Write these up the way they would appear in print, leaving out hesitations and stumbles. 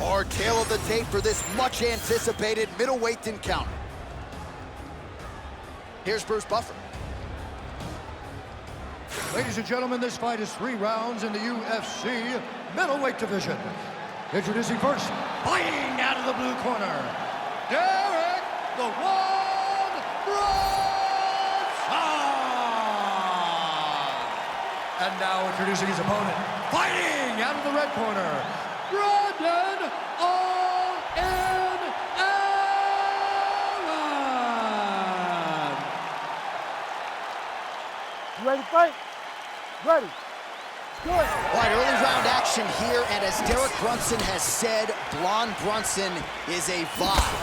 Our tail of the tape for this much-anticipated middleweight encounter. Here's Bruce Buffer. Ladies and gentlemen, this fight is 3 rounds in the UFC middleweight division. Introducing first, fighting out of the blue corner, Derek the One Bronson! And now introducing his opponent, fighting out of the red corner, Brandon All-In Allen! You ready to fight? Ready. Good. All right, early round action here, and as Derek Brunson has said, Blonde Brunson is a vibe.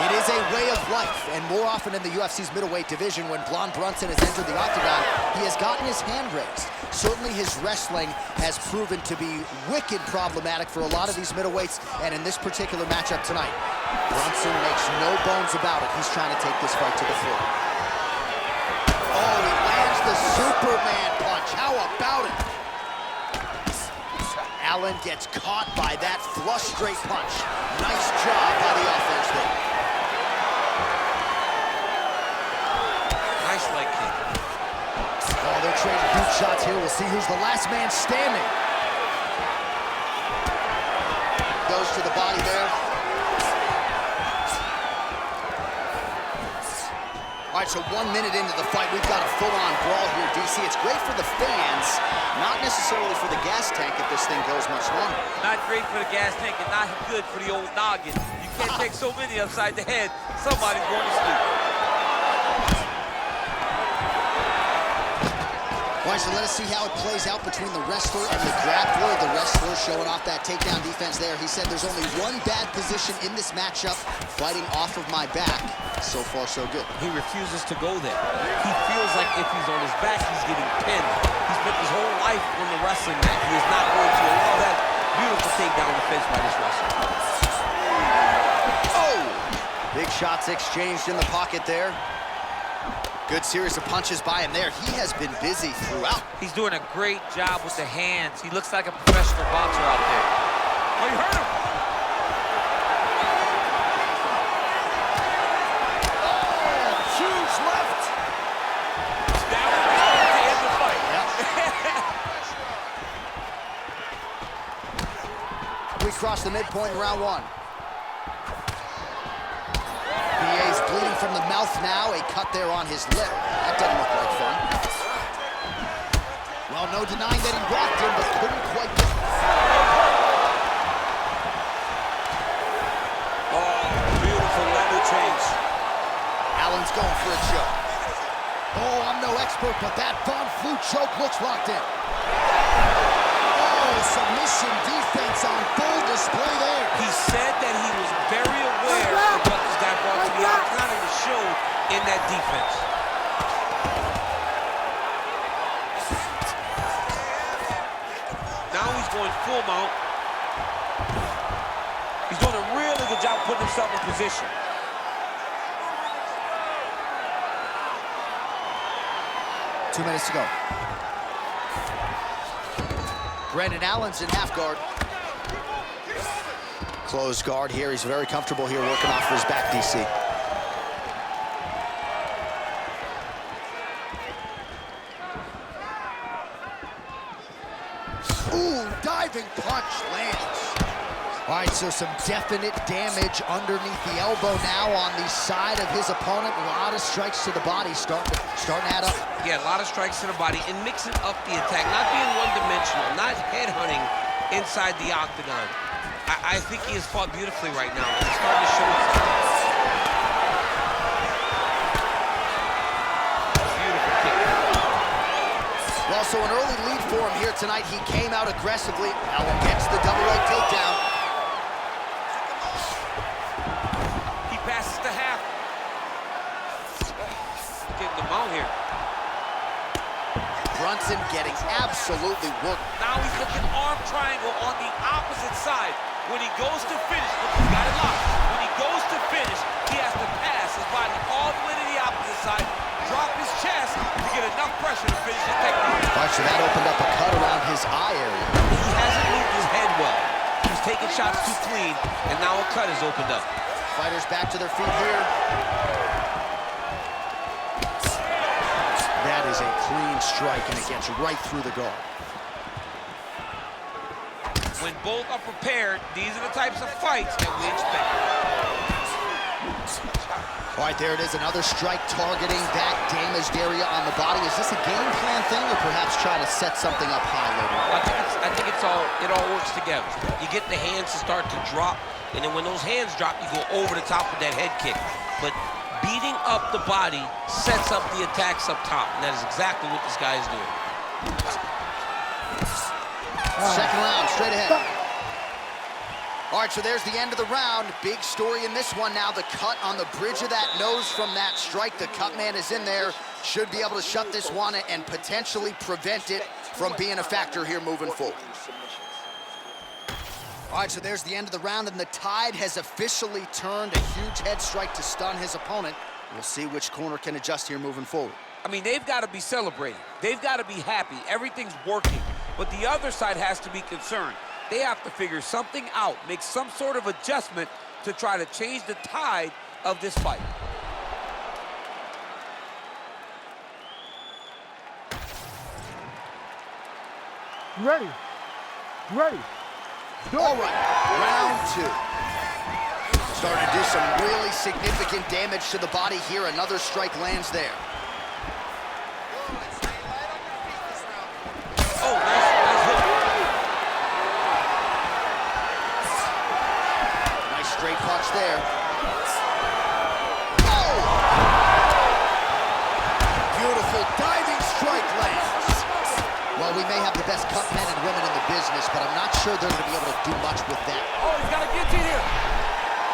It is a way of life, and more often in the UFC's middleweight division, when Blonde Brunson has entered the octagon, he has gotten his hand raised. Certainly his wrestling has proven to be wicked problematic for a lot of these middleweights, and in this particular matchup tonight, Brunson makes no bones about it. He's trying to take this fight to the floor. Oh, he lands the Superman punch. How about it? Allen gets caught by that flush straight punch. Nice job by the offense there. Nice leg kick. Oh, they're trading huge shots here. We'll see who's the last man standing. Goes to the body there. All right, so 1 minute into the fight, we've got a full-on brawl here, DC. It's great for the fans, not necessarily for the gas tank if this thing goes much longer. Not great for the gas tank and not good for the old noggin. You can't take so many upside the head. Somebody's going to sleep. All right, so let us see how it plays out between the wrestler and the grappler. The wrestler showing off that takedown defense there. He said there's only one bad position in this matchup, fighting off of my back. So far, so good. He refuses to go there. He feels like if he's on his back, he's getting pinned. He's spent his whole life on the wrestling mat. He is not going to allow that. Beautiful takedown defense by this wrestler. Oh! Big shots exchanged in the pocket there. Good series of punches by him there. He has been busy throughout. He's doing a great job with the hands. He looks like a professional boxer out there. Oh, you hurt him! Huge left. Down to end the fight. We cross the midpoint in round 1. BA's bleeding from the mouth now. A cut there on his lip. That doesn't look like fun. Well, no denying that he rocked him, but couldn't quite get him. Oh, beautiful level change. Allen's going for a choke. Oh, I'm no expert, but that Von Flue choke looks locked in. Oh, submission defense on full display there. He said that he was very aware of what this guy brought to the octagon and the show in that defense. Now he's going full mount. He's doing a really good job putting himself in position. Two minutes to go. Brandon Allen's in half guard. Closed guard here. He's very comfortable here working off his back, DC. Ooh, diving punch lands. All right, so some definite damage underneath the elbow now on the side of his opponent. A lot of strikes to the body starting to add up. Yeah, a lot of strikes to the body and mixing up the attack, not being one-dimensional, not headhunting inside the octagon. I think he has fought beautifully right now. He's starting to show himself. Beautiful kick. Well, so an early lead for him here tonight. He came out aggressively. Allen gets the double leg takedown. He passes to half. Getting the mount here. Brunson getting absolutely worked. Now he's looking arm triangle on the opposite side. When he goes to finish, look, he's got it locked. When he goes to finish, he has to pass his body all the way to the opposite side, drop his chest to get enough pressure to finish his takedown. All right, so that opened up a cut around his eye area. He hasn't moved his head well. He's taking shots too clean, and now a cut has opened up. Fighters back to their feet here. That is a clean strike, and it gets right through the guard. When both are prepared, these are the types of fights that we expect. All right, there it is, another strike targeting that damaged area on the body. Is this a game plan thing, or perhaps trying to set something up high later? I think it all works together. You get the hands to start to drop, and then when those hands drop, you go over the top with that head kick. But beating up the body sets up the attacks up top, and that is exactly what this guy is doing. Second round, straight ahead. All right, so there's the end of the round. Big story in this one now. The cut on the bridge of that nose from that strike. The cut man is in there. Should be able to shut this one and potentially prevent it from being a factor here moving forward. All right, so there's the end of the round, and the tide has officially turned. A huge head strike to stun his opponent. We'll see which corner can adjust here moving forward. I mean, they've got to be celebrating. They've got to be happy. Everything's working. But the other side has to be concerned. They have to figure something out, make some sort of adjustment to try to change the tide of this fight. Ready. Ready. All right, round two. Starting to do some really significant damage to the body here. Another strike lands there. Oh, nice hook. Nice straight punch there. Oh! Beautiful diving strike lands. Well, we may have the best cut men and women in the business, but I'm not sure they're going to be able to do much with that. Oh, he's got a guillotine here.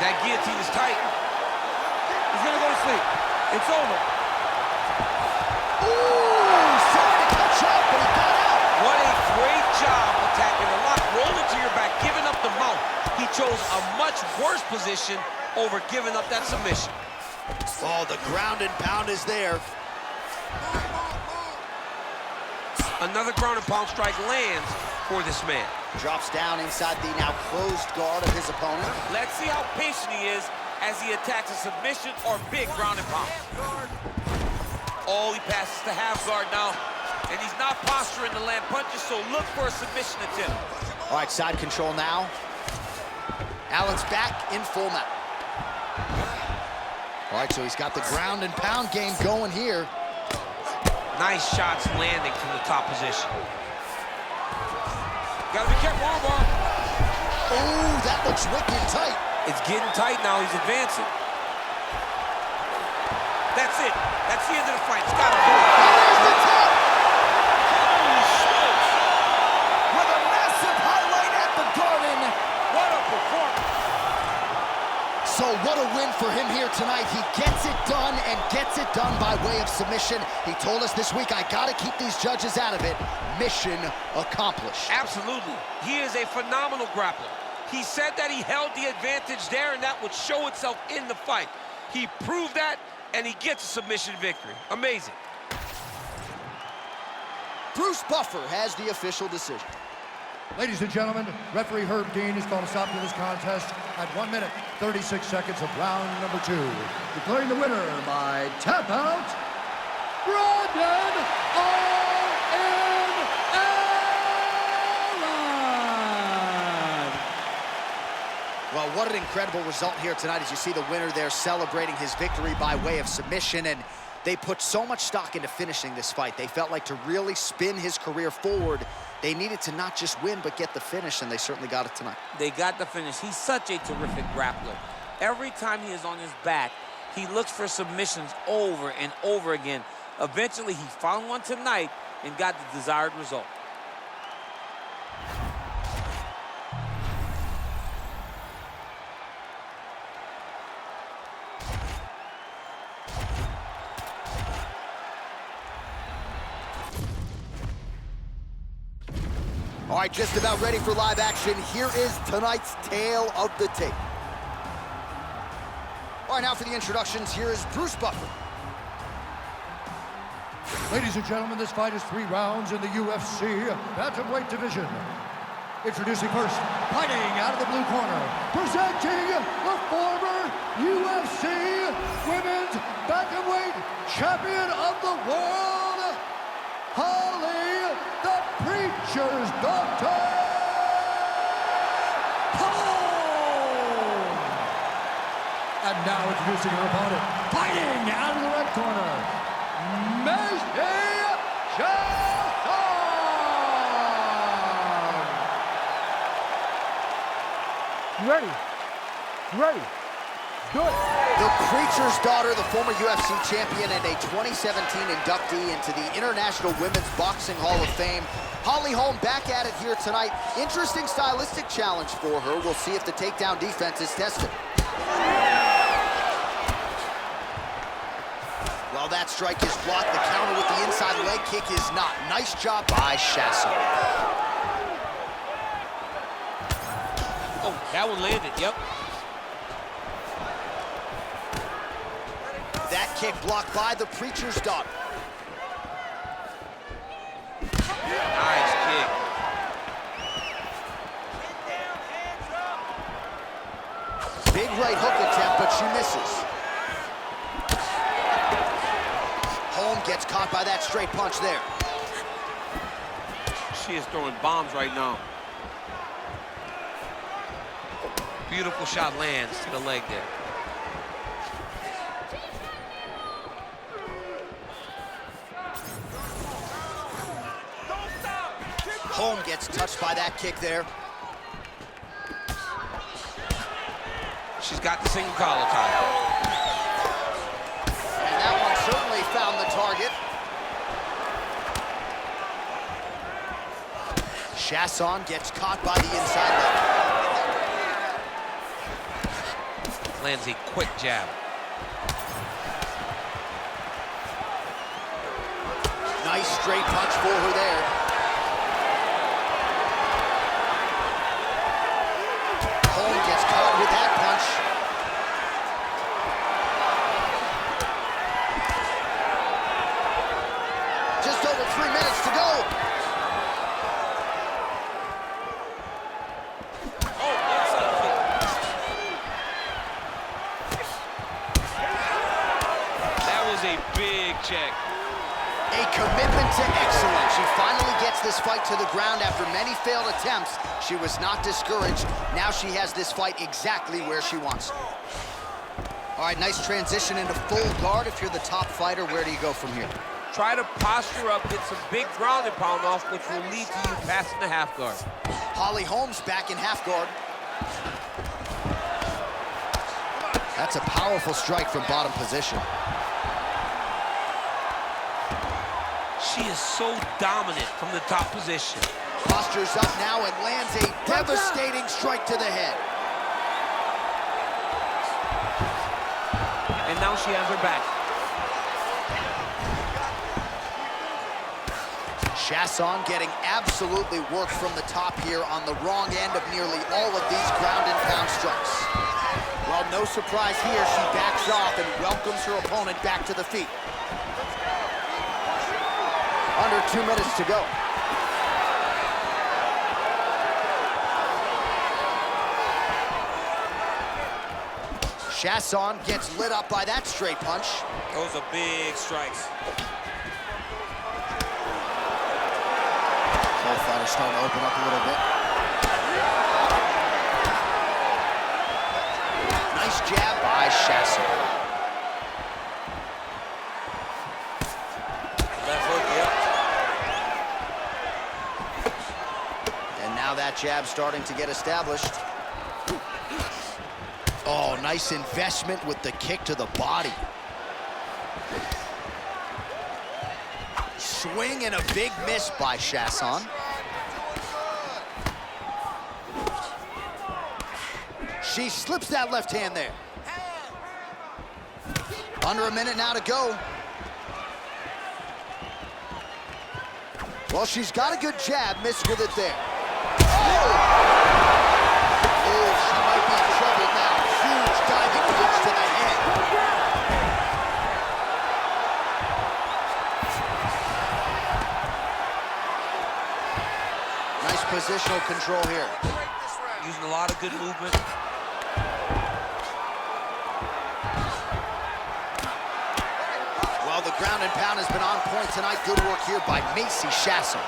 That guillotine is tight. He's going to go to sleep. It's over. Ooh, sorry to catch up, but he got out. What a great job attacking the lock. Roll into your back, giving up the mount. He chose a much worse position over giving up that submission. Oh, the ground and pound is there. Another ground and pound strike lands for this man. Drops down inside the now closed guard of his opponent. Let's see how patient he is as he attacks a submission or big ground and pound. Oh, he passes the half guard now. And he's not posturing to land punches, so look for a submission attempt. All right, side control now. Allen's back in full mount. All right, so he's got the ground and pound game going here. Nice shots landing from the top position. Gotta be careful, armbar. Oh, that looks wicked tight. It's getting tight now, he's advancing. That's it. That's the end of the fight. It's gotta be. There's the tap. Holy smokes. With a massive highlight at the Garden. What a performance. So what a win for him here tonight. He gets it done and gets it done by way of submission. He told us this week, I gotta keep these judges out of it. Mission accomplished. Absolutely. He is a phenomenal grappler. He said that he held the advantage there and that would show itself in the fight. He proved that and he gets a submission victory. Amazing. Bruce Buffer has the official decision. Ladies and gentlemen, referee Herb Dean has called a stop to this contest at 1 minute, 36 seconds of round number 2. Declaring the winner by tap out, Brandon Allen! Well, what an incredible result here tonight as you see the winner there celebrating his victory by way of submission, and they put so much stock into finishing this fight. They felt like to really spin his career forward, they needed to not just win, but get the finish, and they certainly got it tonight. They got the finish. He's such a terrific grappler. Every time he is on his back, he looks for submissions over and over again. Eventually, he found one tonight and got the desired result. All right, just about ready for live action. Here is tonight's tale of the tape. All right, now for the introductions, here is Bruce Buffer. Ladies and gentlemen, this fight is 3 rounds in the UFC bantamweight division. Introducing first, Fighting out of the blue corner, presenting the former UFC Women's Bantamweight Champion of the World, Holly the Preacher's Daughter Holm! And now introducing her opponent, fighting out of the red corner, You ready? You ready? Do it. The Preacher's Daughter, the former UFC champion and a 2017 inductee into the International Women's Boxing Hall of Fame. Holly Holm back at it here tonight. Interesting stylistic challenge for her. We'll see if the takedown defense is tested. Well, that strike is blocked. The counter with the inside leg kick is not. Nice job by Chasson. Oh, that one landed, yep. That kick blocked by the Preacher's Daughter. Nice kick. Big right hook attempt, but she misses. Holm gets caught by that straight punch there. She is throwing bombs right now. Beautiful shot lands to the leg there. Holm gets touched by that kick there. She's got the single collar tie. And that one certainly found the target. Chasson gets caught by the inside leg. Lands a quick jab. Nice straight punch for her there. Holm gets caught with that punch. Just over 3 minutes to go. Check. A commitment to excellence. She finally gets this fight to the ground after many failed attempts. She was not discouraged. Now she has this fight exactly where she wants it. All right, nice transition into full guard. If you're the top fighter, where do you go from here? Try to posture up, get some big ground and pound off, which will lead to you passing the half guard. Holly Holm's back in half guard. That's a powerful strike from bottom position. She is so dominant from the top position. Postures up now and lands a devastating strike to the head. And now she has her back. Chasson getting absolutely worked from the top here on the wrong end of nearly all of these ground and pound strikes. Well, no surprise here. She backs off and welcomes her opponent back to the feet. Under 2 minutes to go. Chasson gets lit up by that straight punch. Those are big strikes. Both fighters starting to open up a little bit. Nice jab by Chasson. Left hook, yep. And now that jab starting to get established. Oh, nice investment with the kick to the body. Swing and a big miss by Chasson. She slips that left hand there. Under a minute now to go. Well, she's got a good jab, missed with it there. Oh, she might be in trouble now. Huge diving punch to the head. Nice positional control here. You a lot of good movement. Well, the ground and pound has been on point tonight. Good work here by Macy Shassel.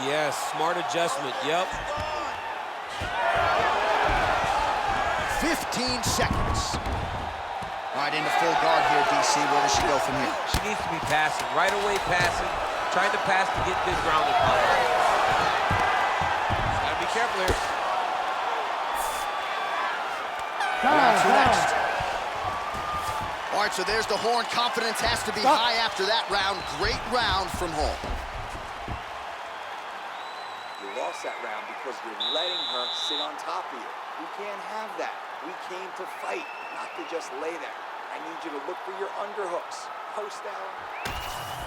Yes, smart adjustment, yep. 15 seconds. All right, into full guard here, DC. Where does she go from here? She needs to be passing, right away passing, trying to pass to get this ground and pound. Gotta be careful here. Round two next. All right, so there's the horn. Confidence has to be high after that round. Great round from Holm. You lost that round because you're letting her sit on top of you. We can't have that. We came to fight, not to just lay there. I need you to look for your underhooks. Post down.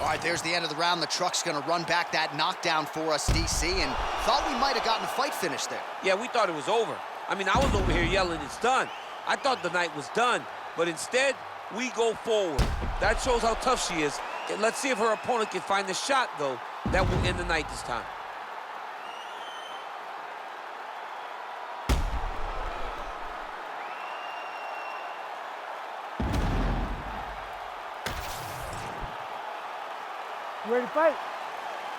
All right, there's the end of the round. The truck's gonna run back that knockdown for us, DC, and thought we might have gotten a fight finish there. Yeah, we thought it was over. I mean, I was over here yelling, it's done. I thought the night was done, but instead, we go forward. That shows how tough she is. And let's see if her opponent can find the shot, though, that will end the night this time. You ready to fight?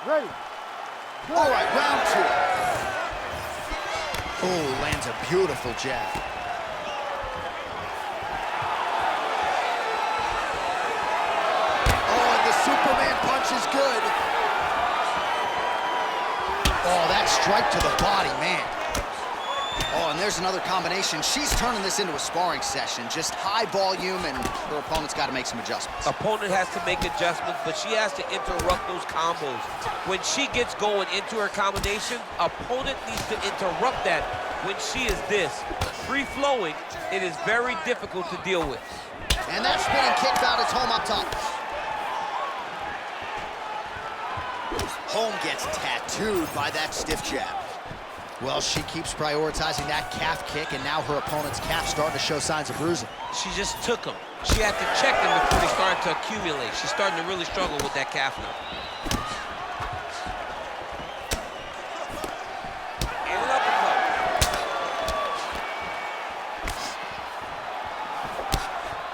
Ready. Good. All right, round two. Oh, lands a beautiful jab. Oh, and the Superman punch is good. Oh, that strike to the body, man. Oh, and there's another combination. She's turning this into a sparring session. Just high volume, and her opponent's got to make some adjustments. Opponent has to make adjustments, but she has to interrupt those combos. When she gets going into her combination, opponent needs to interrupt that. When she is this, free-flowing, it is very difficult to deal with. And that spinning kick out is Holm up top. Holm gets tattooed by that stiff jab. Well, she keeps prioritizing that calf kick, and now her opponent's calf starting to show signs of bruising. She just took them. She had to check them before they started to accumulate. She's starting to really struggle with that calf now. And an uppercut.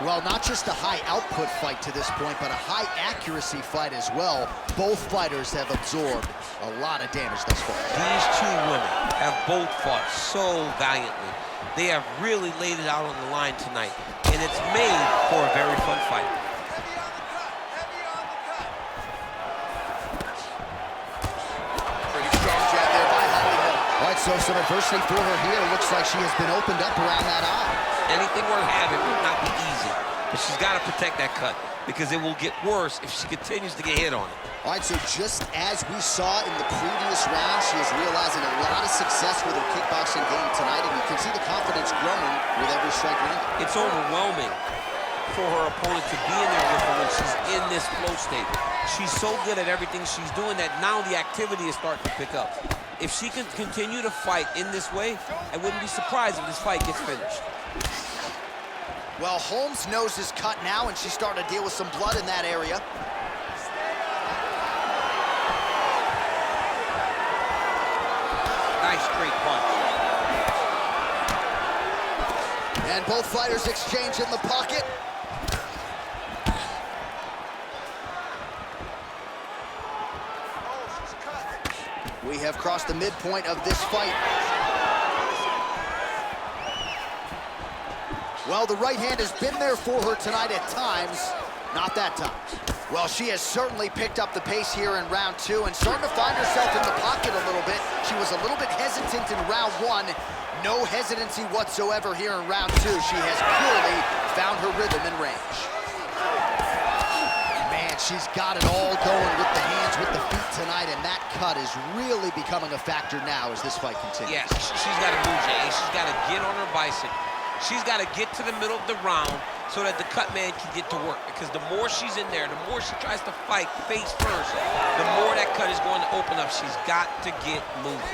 Well, not just a high output fight to this point, but a high accuracy fight as well. Both fighters have absorbed a lot of damage thus far. These two women have both fought so valiantly. They have really laid it out on the line tonight, and it's made for a very fun fight. Pretty strong jab there by Holly Holm. All right, so some adversity for her here. Looks like she has been opened up around that eye. Anything worth having will not be easy, but she's got to protect that cut because it will get worse if she continues to get hit on it. All right, so just as we saw in the previous round, she is realizing a lot of success with her kickboxing game tonight, and you can see the confidence growing with every strike landed. It's overwhelming for her opponent to be in there with her when she's in this flow state. She's so good at everything she's doing that now the activity is starting to pick up. If she can continue to fight in this way, I wouldn't be surprised if this fight gets finished. Well, Holm's nose is cut now, and she's starting to deal with some blood in that area. Nice straight punch. And both fighters exchange in the pocket. We have crossed the midpoint of this fight. Well, the right hand has been there for her tonight at times. Not that time. Well, she has certainly picked up the pace here in round two and starting to find herself in the pocket a little bit. She was a little bit hesitant in round one. No hesitancy whatsoever here in round two. She has clearly found her rhythm and range. Man, she's got it all going with the hands, with the feet tonight, and that cut is really becoming a factor now as this fight continues. Yes, she's got to move, Jay. She's got to get on her bicycle. She's got to get to the middle of the round so that the cut man can get to work. Because the more she's in there, the more she tries to fight face first, the more that cut is going to open up. She's got to get moving.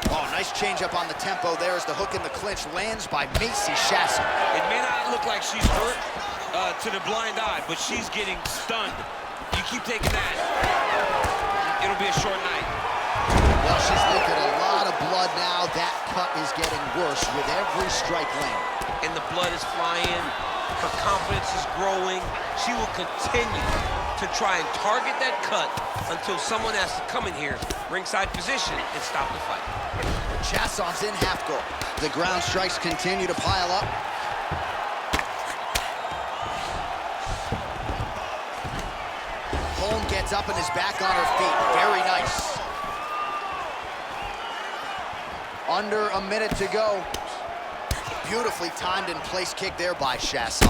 Oh, nice change up on the tempo there as the hook in the clinch lands by Macy Shassel. It may not look like she's hurt to the blind eye, but she's getting stunned. You keep taking that, it'll be a short night. Well, she's leaking a lot of blood now. That cut is getting worse with every strike landed. And the blood is flying. Her confidence is growing. She will continue to try and target that cut until someone has to come in here, ringside position, and stop the fight. Chasson's in half guard. The ground strikes continue to pile up. Holm gets up and is back on her feet. Very nice. Under a minute to go. Beautifully timed and place kick there by Chasson.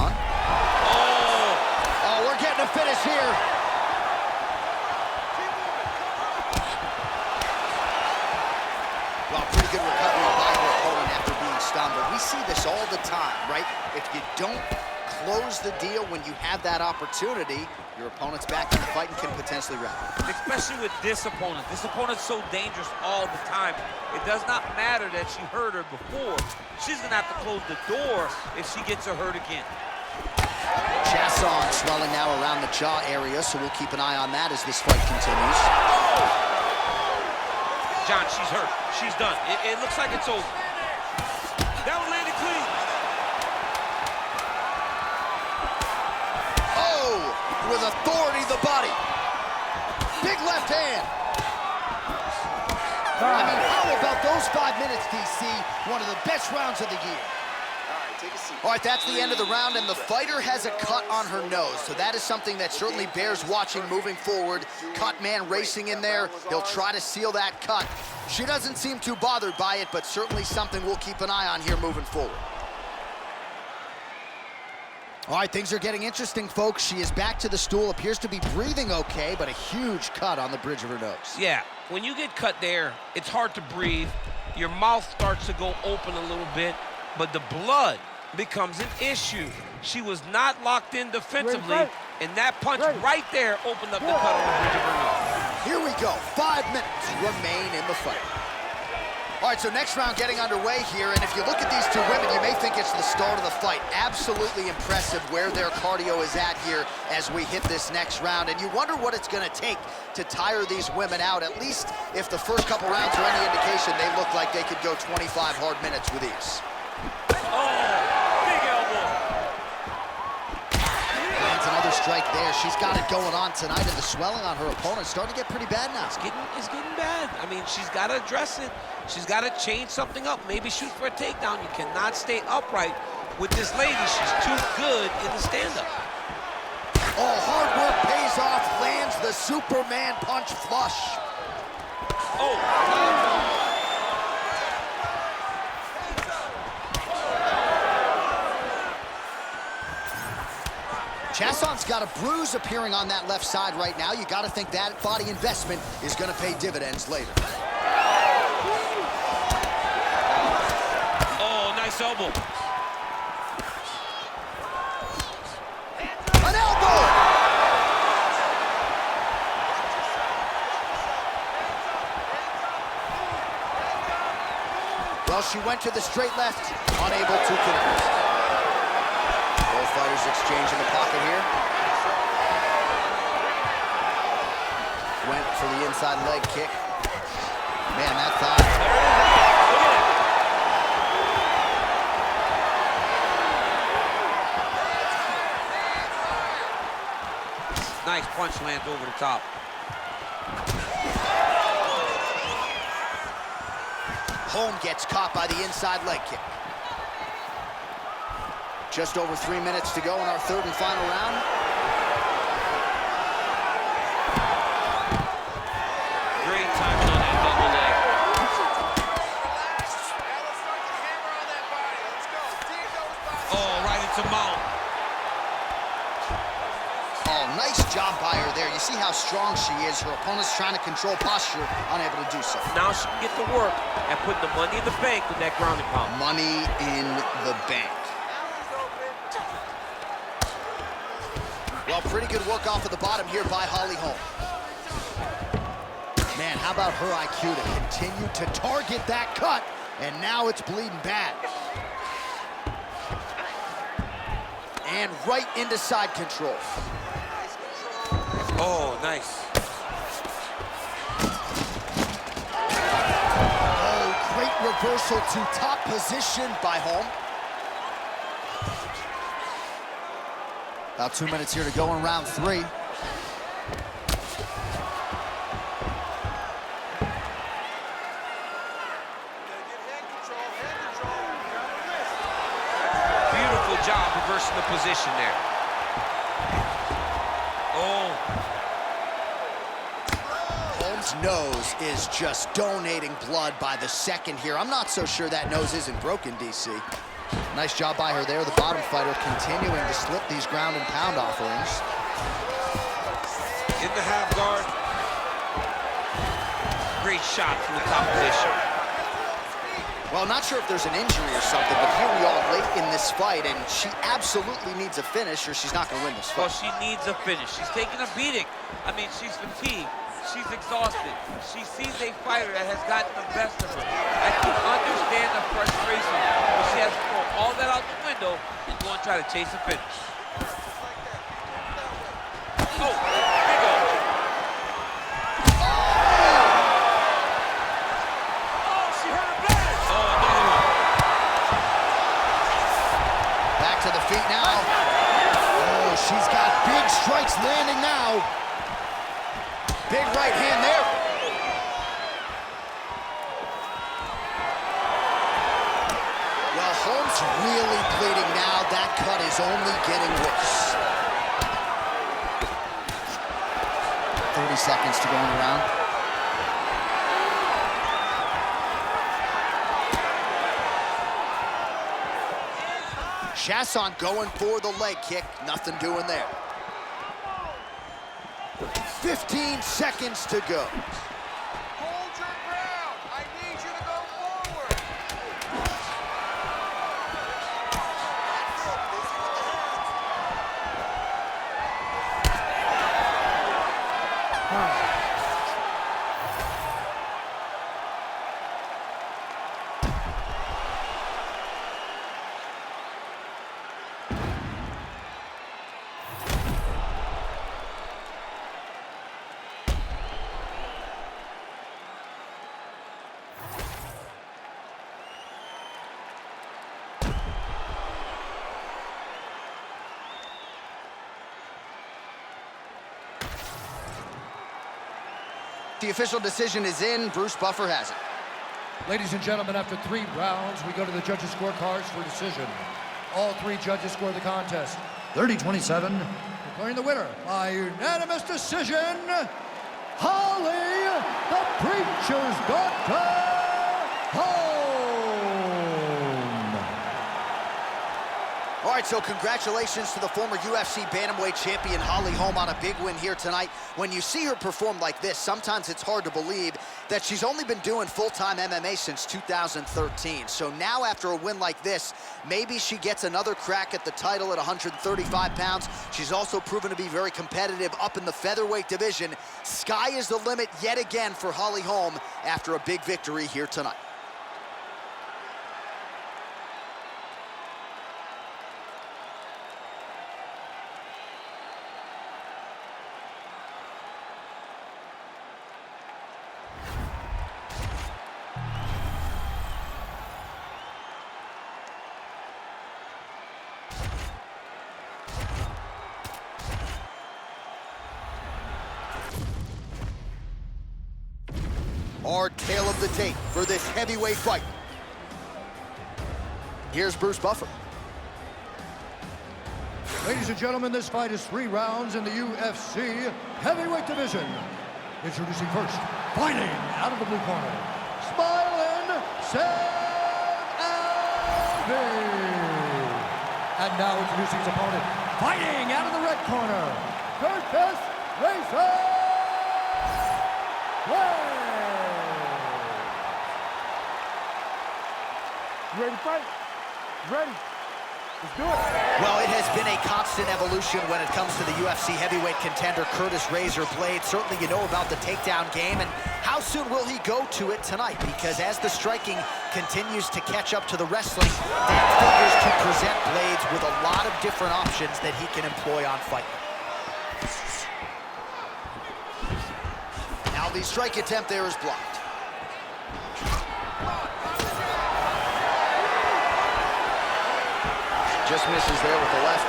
Oh, we're getting a finish here. Well, pretty good recovery by her opponent after being stunned, but we see this all the time, right? If you don't close the deal when you have that opportunity, your opponent's back in the fight and can potentially wrap it. Especially with this opponent. This opponent's so dangerous all the time. It does not matter that she hurt her before. She's gonna have to close the door if she gets her hurt again. Chasson swelling now around the jaw area, so we'll keep an eye on that as this fight continues. John, she's hurt. She's done. It looks like it's over. That one landed clean. Oh, with authority, the body. Big left hand. I mean, how about those 5 minutes, DC? One of the best rounds of the year. Take a seat. All right, that's the end of the round, and the fighter has a cut on her nose. So that is something that certainly bears watching moving forward. Cut man racing in there. He'll try to seal that cut. She doesn't seem too bothered by it, but certainly something we'll keep an eye on here moving forward. All right, things are getting interesting, folks. She is back to the stool, appears to be breathing okay, but a huge cut on the bridge of her nose. Yeah, when you get cut there, it's hard to breathe. Your mouth starts to go open a little bit, but the blood becomes an issue. She was not locked in defensively, and that punch right there opened up the cut on the bridge of her nose. Here we go. 5 minutes remain in the fight. All right, so next round getting underway here, and if you look at these two women, you may think it's the start of the fight. Absolutely impressive where their cardio is at here as we hit this next round, and you wonder what it's going to take to tire these women out. At least if the first couple rounds are any indication, they look like they could go 25 hard minutes with ease. Another strike there. She's got it going on tonight, and the swelling on her opponent is starting to get pretty bad now. It's getting bad. I mean, she's got to address it. She's got to change something up. Maybe shoot for a takedown. You cannot stay upright with this lady. She's too good in the stand-up. Oh, hard work pays off. Lands the Superman punch flush. Oh. Chasson's got a bruise appearing on that left side right now. You got to think that body investment is going to pay dividends later. Oh, nice elbow. An elbow! Well, she went to the straight left, unable to connect. Both fighters exchange in the pocket here. Went for the inside leg kick. Man, that thigh. Nice punch lands over the top. Holm gets caught by the inside leg kick. Just over 3 minutes to go in our third and final round. Great timing on that double leg. Oh, right into mount. Oh, nice job by her there. You see how strong she is. Her opponent's trying to control posture, unable to do so. Now she can get to work and put the money in the bank with that ground and pound. Money in the bank. Well, pretty good work off of the bottom here by Holly Holm. Man, how about her IQ to continue to target that cut, and now it's bleeding bad. And right into side control. Oh, nice. Oh, great reversal to top position by Holm. About 2 minutes here to go in round 3. Beautiful job reversing the position there. Oh. Holmes' nose is just donating blood by the second here. I'm not so sure that nose isn't broken, DC. Nice job by her there. The bottom fighter continuing to slip these ground and pound offerings. In the half guard. Great shot from the top position. Well, not sure if there's an injury or something, but here we are late in this fight, and she absolutely needs a finish or she's not going to win this fight. Well, she needs a finish. She's taking a beating. I mean, she's fatigued. She's exhausted. She sees a fighter that has gotten the best of her. I can understand the frustration, but she has to throw all that out the window and go and try to chase a finish. Oh, big O. Oh, she hurt her back. Oh, another one. Back to the feet now. Oh, she's got big strikes landing now. Big right hand there. Well, Holmes really bleeding now. That cut is only getting worse. 30 seconds to go in the round. Chasson going for the leg kick. Nothing doing there. 15 seconds to go. Hold your ground. I need you to go forward. The official decision is in. Bruce Buffer has it. Ladies and gentlemen, after 3 rounds, we go to the judges' scorecards for decision. All 3 judges score the contest 30-27, declaring the winner by unanimous decision, Holly, the Preacher's Daughter, Holm. All right, so congratulations to the former UFC bantamweight champion Holly Holm on a big win here tonight. When you see her perform like this, sometimes it's hard to believe that she's only been doing full-time MMA since 2013. So now after a win like this, maybe she gets another crack at the title at 135 pounds. She's also proven to be very competitive up in the featherweight division. Sky is the limit yet again for Holly Holm after a big victory here tonight. Our tale of the tape for this heavyweight fight. Here's Bruce Buffer. Ladies and gentlemen, this fight is 3 rounds in the UFC heavyweight division. Introducing first, fighting out of the blue corner, smiling Sam Alvey. And now introducing his opponent, fighting out of the red corner, Curtis Racer. You ready to fight? Ready. Let's do it. Well, it has been a constant evolution when it comes to the UFC heavyweight contender, Curtis Razor Blade. Certainly you know about the takedown game, and how soon will he go to it tonight? Because as the striking continues to catch up to the wrestling, that figures to present Blades with a lot of different options that he can employ on fight. Now the strike attempt there is blocked. Just misses there with the left.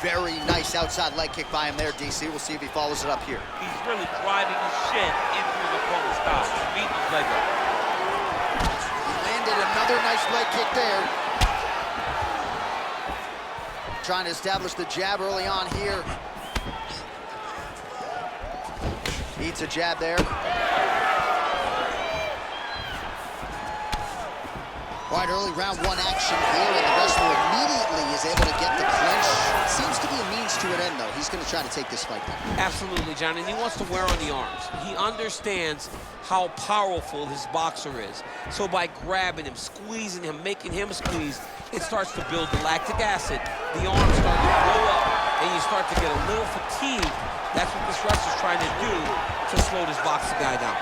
Very nice outside leg kick by him there, DC. We'll see if he follows it up here. He's really driving his shin into his opponent's thigh, beating his leg up. He landed another nice leg kick there. Trying to establish the jab early on here. Eats a jab there. All right, early round one action here, and the wrestler immediately is able to get the clinch. Seems to be a means to an end, though. He's going to try to take this fight down. Absolutely, John, and he wants to wear on the arms. He understands how powerful his boxer is. So by grabbing him, squeezing him, making him squeeze, it starts to build the lactic acid. The arms start to blow up, and you start to get a little fatigued. That's what this wrestler's trying to do to slow this boxing guy down.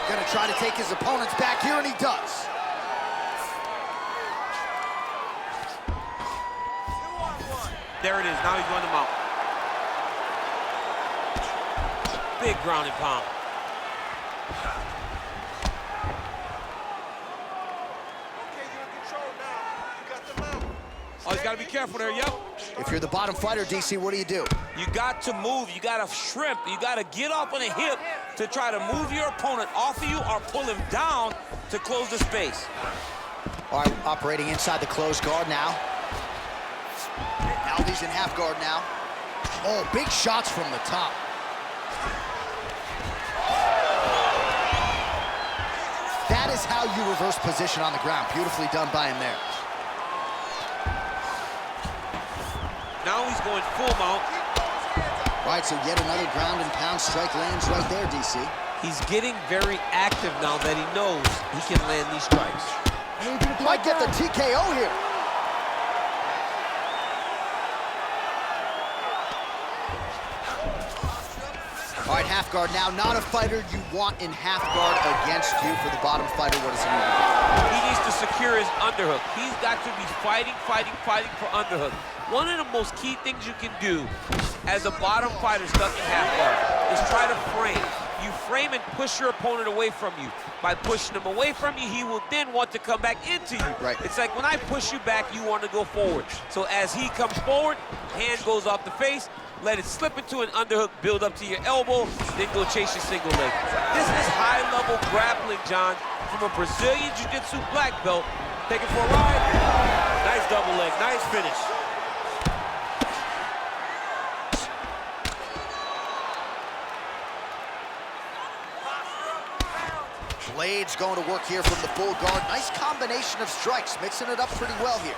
Gonna try to take his opponents back here, and he does. There it is, now he's running him out. Big ground and pound. Oh, he's got to be careful there, yep. If you're the bottom fighter, DC, what do? You got to move, you got to shrimp, you got to get up on a hip to try to move your opponent off of you or pull him down to close the space. All right, operating inside the closed guard now. Alvy's in half guard now. Oh, big shots from the top. That is how you reverse position on the ground. Beautifully done by him there. Now he's going full mount. All right, so yet another ground and pound strike lands right there, DC. He's getting very active now that he knows he can land these strikes. Might get the TKO here. All right, half guard now. Not a fighter you want in half guard against you. For the bottom fighter, what does he need to do? He needs to secure his underhook. He's got to be fighting for underhook. One of the most key things you can do as a bottom fighter stuck in half guard is try to frame. You frame and push your opponent away from you. By pushing him away from you, he will then want to come back into you. Right. It's like when I push you back, you want to go forward. So as he comes forward, hand goes off the face, let it slip into an underhook, build up to your elbow, then go chase your single leg. This is high-level grappling, John, from a Brazilian Jiu-Jitsu black belt. Take it for a ride. Nice double leg, nice finish. Blades going to work here from the full guard. Nice combination of strikes, mixing it up pretty well here.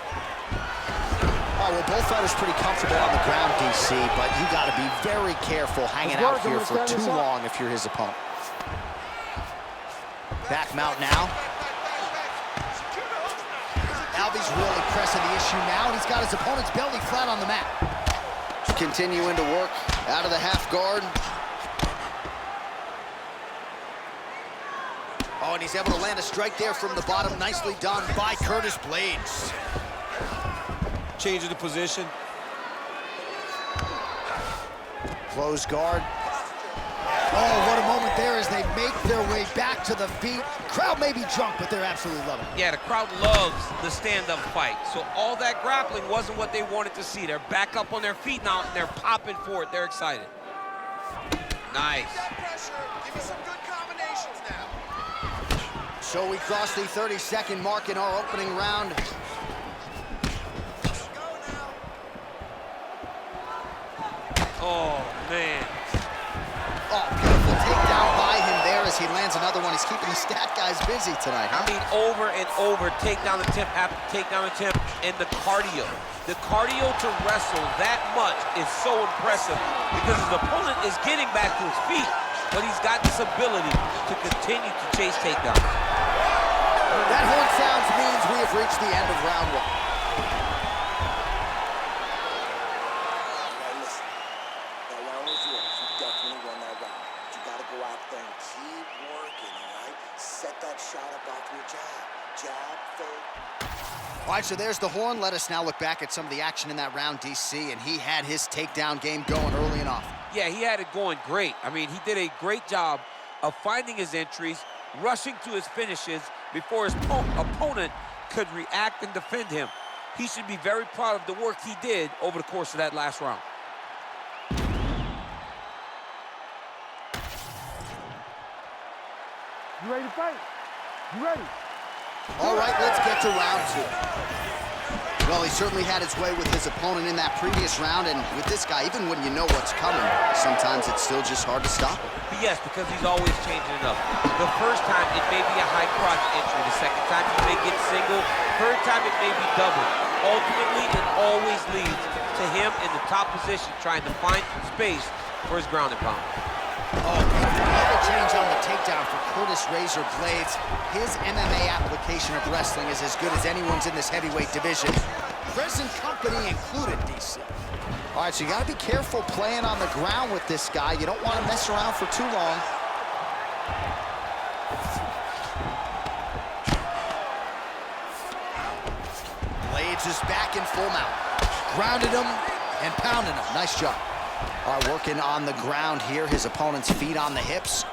All right, well, both fighters pretty comfortable on the ground, DC, but you got to be very careful hanging out here for too long if you're his opponent. Back mount now. Alvy's really pressing the issue now, and he's got his opponent's belly flat on the mat. Continuing to work out of the half guard. Oh, and he's able to land a strike there from the bottom. Nicely done by Curtis Blades. Changing the position. Close guard. Oh, what a moment there as they make their way back to the feet. Crowd may be drunk, but they're absolutely loving it. Yeah, the crowd loves the stand-up fight. So all that grappling wasn't what they wanted to see. They're back up on their feet now, and they're popping for it. They're excited. Nice. Give me some good combinations now. So we cross the 30-second mark in our opening round. Oh, man. Oh, beautiful takedown by him there as he lands another one. He's keeping the stat guys busy tonight, huh? I mean, over and over, takedown attempt after takedown attempt, and the cardio. The cardio to wrestle that much is so impressive because his opponent is getting back to his feet, but he's got this ability to continue to chase takedowns. That horn sounds means we have reached the end of round one. Now listen, that round was yours. You definitely won that round. But you gotta go out there and keep working, all right? Set that shot up off your jab. Jab, fake. All right, so there's the horn. Let us now look back at some of the action in that round, DC, and he had his takedown game going early and often. Yeah, he had it going great. I mean, he did a great job of finding his entries, rushing to his finishes before his opponent could react and defend him. He should be very proud of the work he did over the course of that last round. You ready to fight? You ready? All right, let's get to round 2. Well, he certainly had his way with his opponent in that previous round, and with this guy, even when you know what's coming, sometimes it's still just hard to stop him. Yes, because he's always changing it up. The first time, it may be a high crotch entry. The second time, he may get single. Third time, it may be double. Ultimately, it always leads to him in the top position, trying to find space for his ground and pound. Oh, beautiful change on the takedown for Curtis Razor Blades. His MMA application of wrestling is as good as anyone's in this heavyweight division. Present company included, DC. All right, so you gotta be careful playing on the ground with this guy. You don't want to mess around for too long. Blades is back in full mount. Grounded him and pounded him. Nice job. All right, working on the ground here. His opponent's feet on the hips.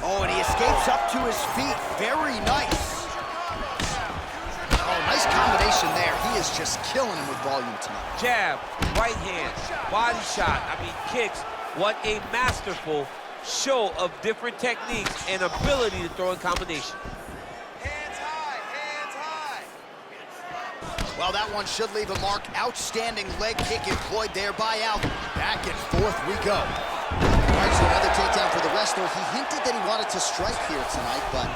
Oh, and he escapes up to his feet. Very nice. Oh, nice combination there. He is just killing him with volume tonight. Jab, right hand, body shot, kicks. What a masterful show of different techniques and ability to throw in combination. Hands high, hands high. Well, that one should leave a mark. Outstanding leg kick employed there by Al. Back and forth we go. All right, so another takedown for the wrestler. He hinted that he wanted to strike here tonight, but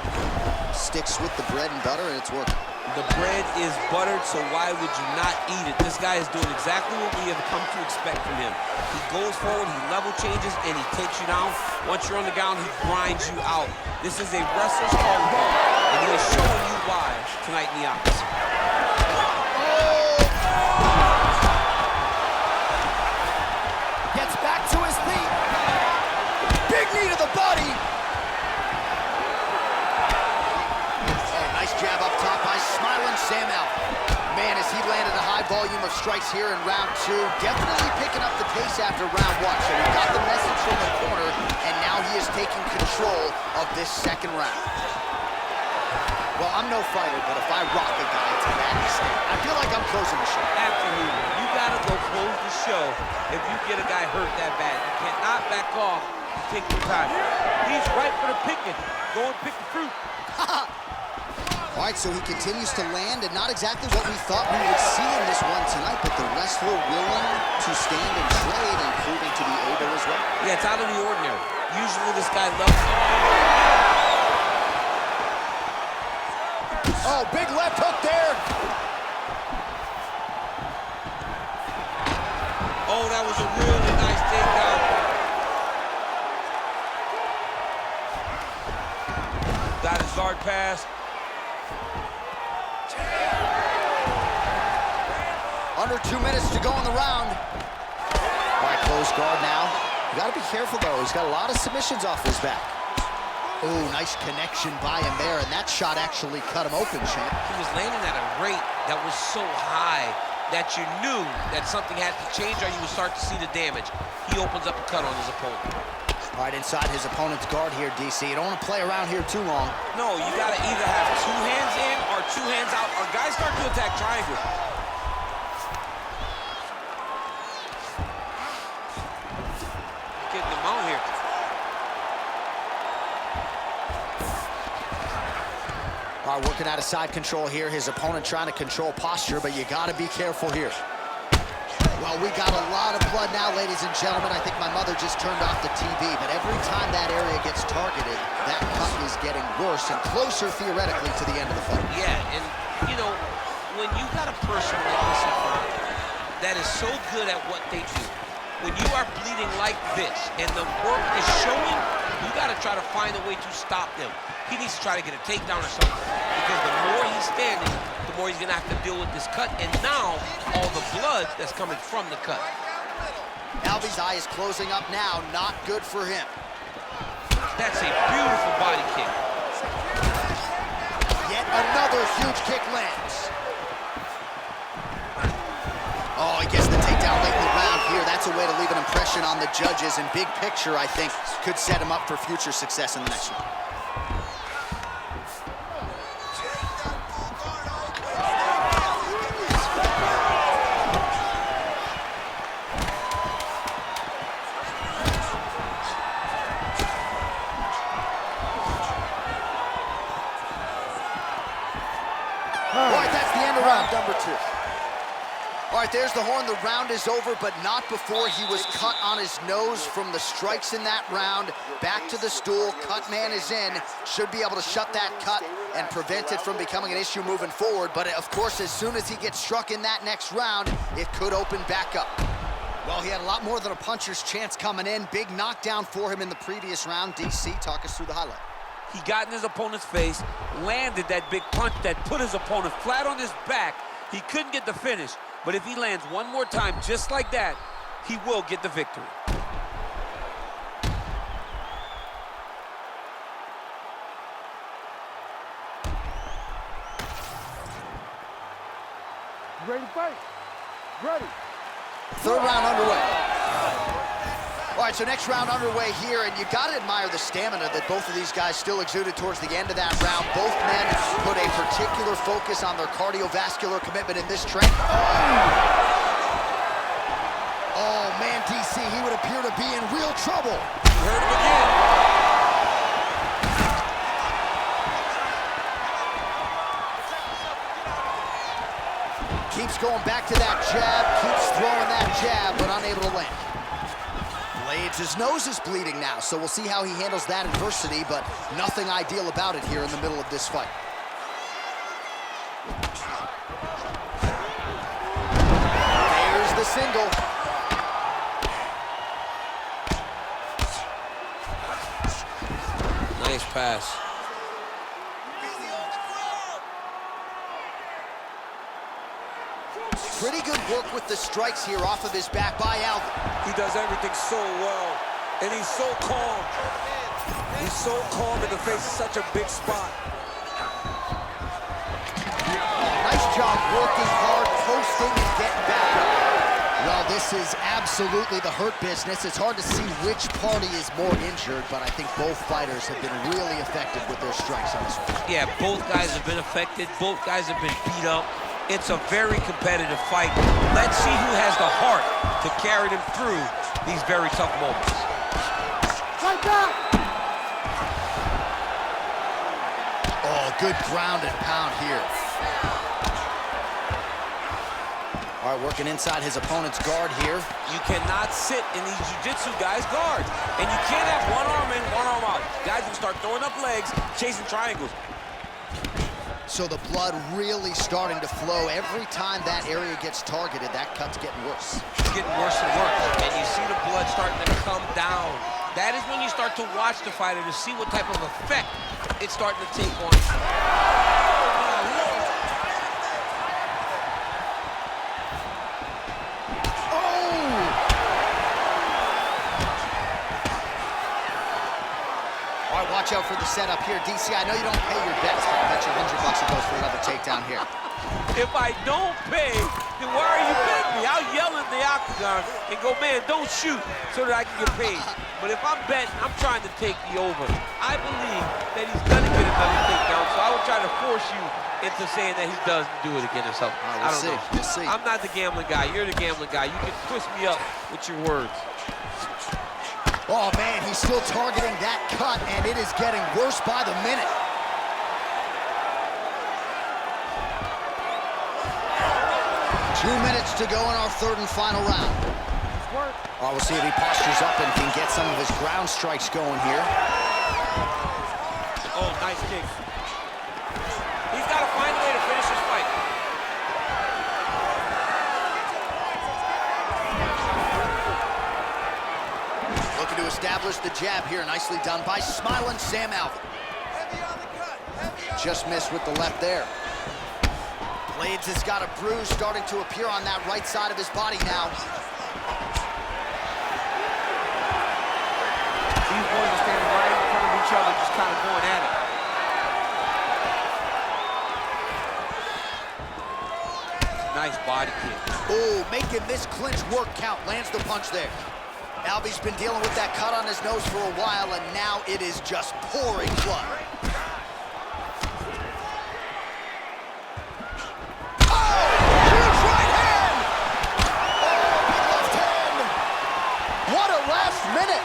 sticks with the bread and butter, and it's working. The bread is buttered, so why would you not eat it? This guy is doing exactly what we have come to expect from him. He goes forward, he level changes, and he takes you down. Once you're on the ground, he grinds you out. This is a wrestler's hardball, and he is showing you why tonight in the office. Gets back to his feet. Big knee to the body. Oh, nice jab up top by smiling Sam Al. Man, as he landed a high volume of strikes here in round 2, definitely picking up the pace after round 1. So we got the message from the corner, and now he is taking control of this second round. Well, I'm no fighter, but if I rock a guy to that extent, I feel like I'm closing the show. Absolutely. You gotta go close the show if you get a guy hurt that bad. You cannot back off and take your time. He's right for the picking. Go and pick the fruit. All right, so he continues to land, and not exactly what we thought we would see in this one tonight, but the wrestler willing to stand and trade and proving to be able as well. Yeah, it's out of the ordinary. Usually this guy loves... Oh, big left hook there. Oh, that was a really nice takedown. Got his guard pass. Under 2 minutes to go in the round. All right, close guard now. You gotta be careful though. He's got a lot of submissions off his back. Oh, nice connection by him there, and that shot actually cut him open, champ. He was landing at a rate that was so high that you knew that something had to change or you would start to see the damage. He opens up a cut on his opponent. All right, inside his opponent's guard here, DC. You don't want to play around here too long. No, you gotta either have 2 hands in or 2 hands out, or guys start to attack triangle. Getting him out here. All right, working out of side control here. His opponent trying to control posture, but you got to be careful here. Well, we got a lot of blood now, ladies and gentlemen. I think my mother just turned off the TV, but every time that area gets targeted, that cut is getting worse and closer, theoretically, to the end of the fight. Yeah, and, you know, when you got a person like this in front of you that is so good at what they do, when you are bleeding like this and the work is showing, you got to try to find a way to stop them. He needs to try to get a takedown or something, because the more he's standing, the more he's going to have to deal with this cut, and now all the blood that's coming from the cut. Alvy's eye is closing up now. Not good for him. That's a beautiful body kick. Yet another huge kick lands. Oh, he gets the takedown late in the round here. That's a way to leave an impression on the judges, and big picture, I think, could set him up for future success in the next one. All right, that's the end of round number 2. All right, there's the horn. The round is over, but not before he was cut on his nose from the strikes in that round. Back to the stool. Cut man is in. Should be able to shut that cut and prevent it from becoming an issue moving forward. But, of course, as soon as he gets struck in that next round, it could open back up. Well, he had a lot more than a puncher's chance coming in. Big knockdown for him in the previous round. DC, talk us through the highlight. He got in his opponent's face, landed that big punch that put his opponent flat on his back. He couldn't get the finish. But if he lands one more time just like that, he will get the victory. You ready to fight? Ready. Third round underway. All right, so next round underway here, and you gotta admire the stamina that both of these guys still exuded towards the end of that round. Both men put a particular focus on their cardiovascular commitment in this training. Oh man, DC, he would appear to be in real trouble. You heard him again. Keeps going back to that jab, keeps throwing that jab, but unable to land. Blades, his nose is bleeding now, so we'll see how he handles that adversity, but nothing ideal about it here in the middle of this fight. There's the single. Nice pass. Pretty good work with the strikes here off of his back by Alvin. He does everything so well, and he's so calm. He's so calm in the face of such a big spot. Nice job working hard, posting, and getting back up. Well, this is absolutely the hurt business. It's hard to see which party is more injured, but I think both fighters have been really effective with their strikes on this one. Yeah, both guys have been affected. Both guys have been beat up. It's a very competitive fight. Let's see who has the heart to carry them through these very tough moments. Fight back! Oh, good ground and pound here. All right, working inside his opponent's guard here. You cannot sit in these jiu-jitsu guys' guards. And you can't have one arm in, one arm out. Guys will start throwing up legs, chasing triangles. So the blood really starting to flow. Every time that area gets targeted, that cut's getting worse. It's getting worse and worse. And you see the blood starting to come down. That is when you start to watch the fighter to see what type of effect it's starting to take on. Watch out for the setup here. DC, I know you don't pay your bets, but I bet you $100 it goes for another takedown here. If I don't pay, then why are you betting me? I'll yell in the octagon and go, man, don't shoot, so that I can get paid. But if I'm betting, I'm trying to take the over. I believe that he's going to get another takedown, so I will try to force you into saying that he doesn't do it again or something. I don't know. We'll see. I'm not the gambling guy. You're the gambling guy. You can twist me up with your words. Oh, man, he's still targeting that cut, and it is getting worse by the minute. Two minutes to go in our third and final round. Oh, we'll see if he postures up and can get some of his ground strikes going here. Oh, nice kick. He's got to find a way to finish this fight. Looking to establish the jab here. Nicely done by smiling Sam Alvin. Just missed with the left there. Blades has got a bruise starting to appear on that right side of his body now. These boys are standing right in front of each other, just kind of going at it. Nice body kick. Oh, making this clinch work count. Lands the punch there. Alvy's been dealing with that cut on his nose for a while, and now it is just pouring blood. Oh, huge right hand! Oh, big left hand! What a last minute!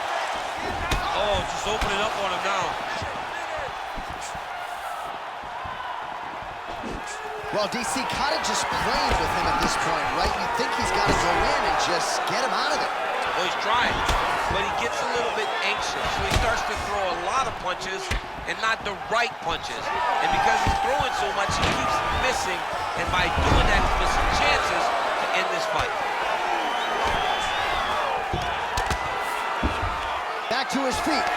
Oh, just opening up on him now. Well, DC kind of just playing with him at this point, right? You think he's got to go in and just get him out of there. Well, he's trying, but he gets a little bit anxious, so he starts to throw a lot of punches and not the right punches. And because he's throwing so much, he keeps missing, and by doing that, he's missing chances to end this fight. Back to his feet.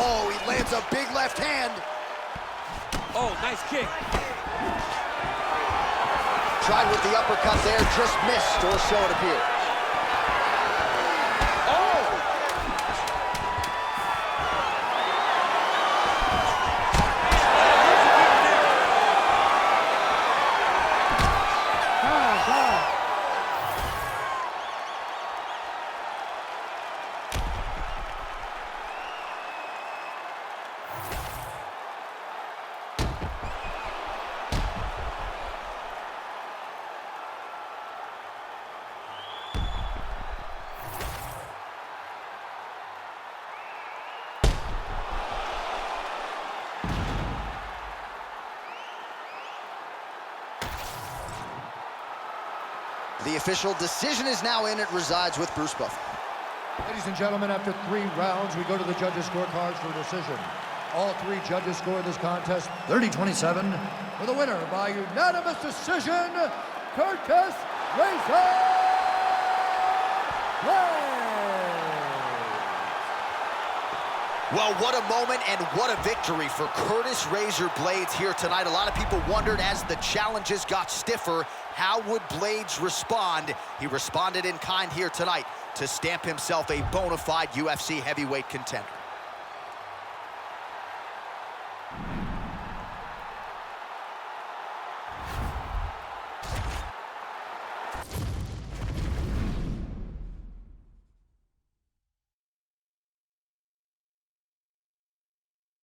Oh, he lands a big left hand. Oh, nice kick. Tried with the uppercut there, just missed, or so it appeared. The official decision is now in. It resides with Bruce Buffer. Ladies and gentlemen, after 3 rounds, we go to the judges' scorecards for a decision. All 3 judges scored this contest 30-27 for the winner by unanimous decision, Curtis Razor Blades. Well, what a moment and what a victory for Curtis Razor Blades here tonight. A lot of people wondered as the challenges got stiffer, how would Blades respond? He responded in kind here tonight to stamp himself a bona fide UFC heavyweight contender.